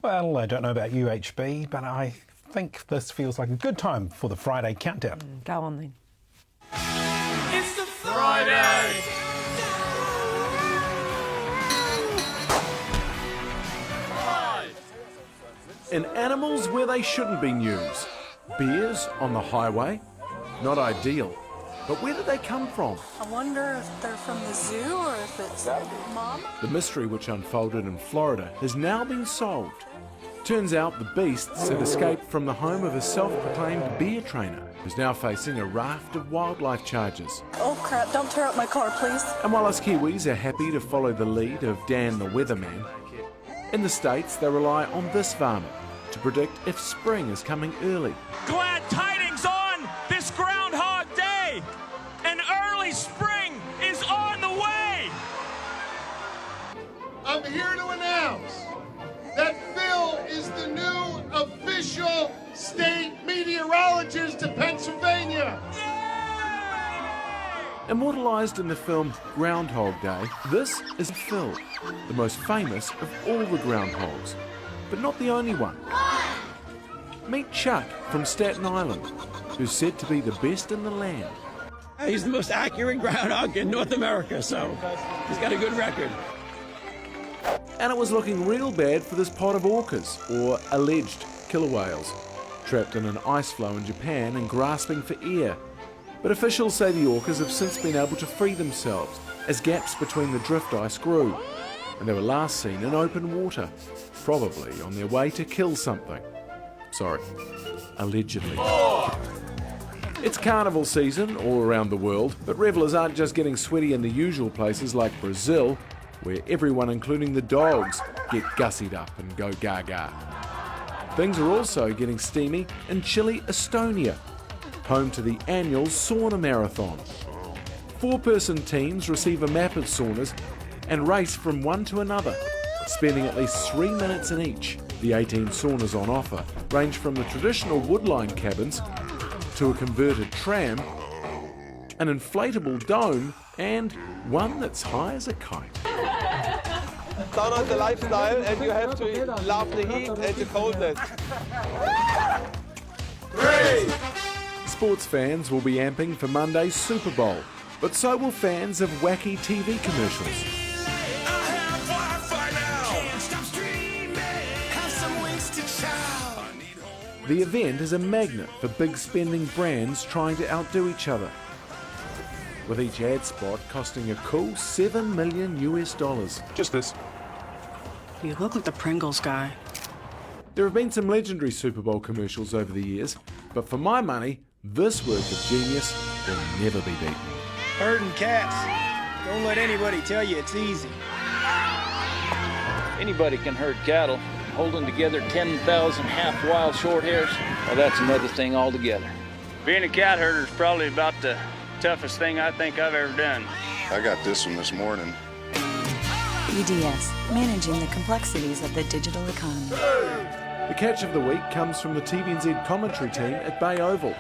Well, I don't know about UHB, but I think this feels like a good time for the Friday countdown. Go on then. It's the Friday! In animals where they shouldn't be news. Bears on the highway? Not ideal. But where did they come from? I wonder if they're from the zoo or if it's mama. The mystery which unfolded in Florida has now been solved. Turns out the beasts had escaped from the home of a self-proclaimed bear trainer who's now facing a raft of wildlife charges. Oh crap, don't tear up my car, please. And while us Kiwis are happy to follow the lead of Dan the Weatherman, in the States they rely on this varmint to predict if spring is coming early. Glad tidings on this Groundhog Day! An early spring is on the way! I'm here to announce that Phil is the new official state meteorologist of Pennsylvania. Immortalised in the film Groundhog Day, this is Phil, the most famous of all the groundhogs, but not the only one. Meet Chuck from Staten Island, who's said to be the best in the land. He's the most accurate groundhog in North America, so he's got a good record. And it was looking real bad for this pod of orcas, or alleged killer whales, trapped in an ice floe in Japan and grasping for air. But officials say the orcas have since been able to free themselves as gaps between the drift ice grew, and they were last seen in open water, probably on their way to kill something. Sorry, allegedly. It's carnival season all around the world, but revellers aren't just getting sweaty in the usual places like Brazil, where everyone, including the dogs, get gussied up and go gaga. Things are also getting steamy in chilly Estonia, home to the annual sauna marathon. 4-person teams receive a map of saunas and race from one to another, spending at least 3 minutes in each. The 18 saunas on offer range from the traditional woodline cabins to a converted tram, an inflatable dome, and one that's high as a kite. Sauna is a lifestyle and you have to love the heat and the coldness. Sports fans will be amping for Monday's Super Bowl, but so will fans of wacky TV commercials. The event is a magnet for big spending brands trying to outdo each other, with each ad spot costing a cool $7 million US. Just this. You look like the Pringles guy. There have been some legendary Super Bowl commercials over the years, but for my money, this work of genius will never be beaten. Herding cats. Don't let anybody tell you it's easy. Anybody can herd cattle. Holding together 10,000 half-wild short hairs, well, that's another thing altogether. Being a cat herder is probably about the toughest thing I think I've ever done. I got this one this morning. EDS, managing the complexities of the digital economy. The catch of the week comes from the TVNZ commentary team at Bay Oval.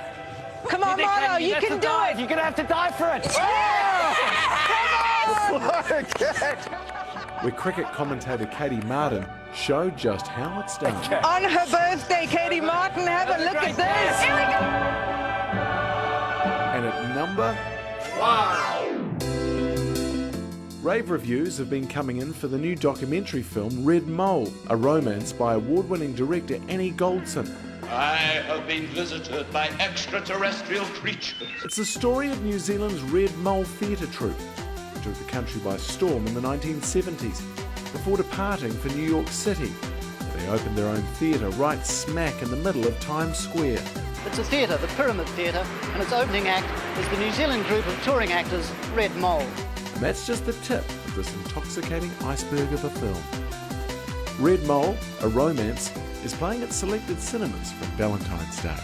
Come on, Marlo, you can do it! You're gonna have to die for it! Where cricket commentator Katie Martin showed just how it's done. On her birthday, Katie Martin, have a look at this! Here we go! And at number 1. Rave reviews have been coming in for the new documentary film Red Mole, a romance by award-winning director Annie Goldson. I have been visited by extraterrestrial creatures. It's the story of New Zealand's Red Mole theatre troupe, who took the country by storm in the 1970s, before departing for New York City. They opened their own theatre right smack in the middle of Times Square. It's a theatre, the Pyramid Theatre, and its opening act is the New Zealand group of touring actors, Red Mole. And that's just the tip of this intoxicating iceberg of a film. Red Mole, a romance, is playing at selected cinemas from Valentine's Day.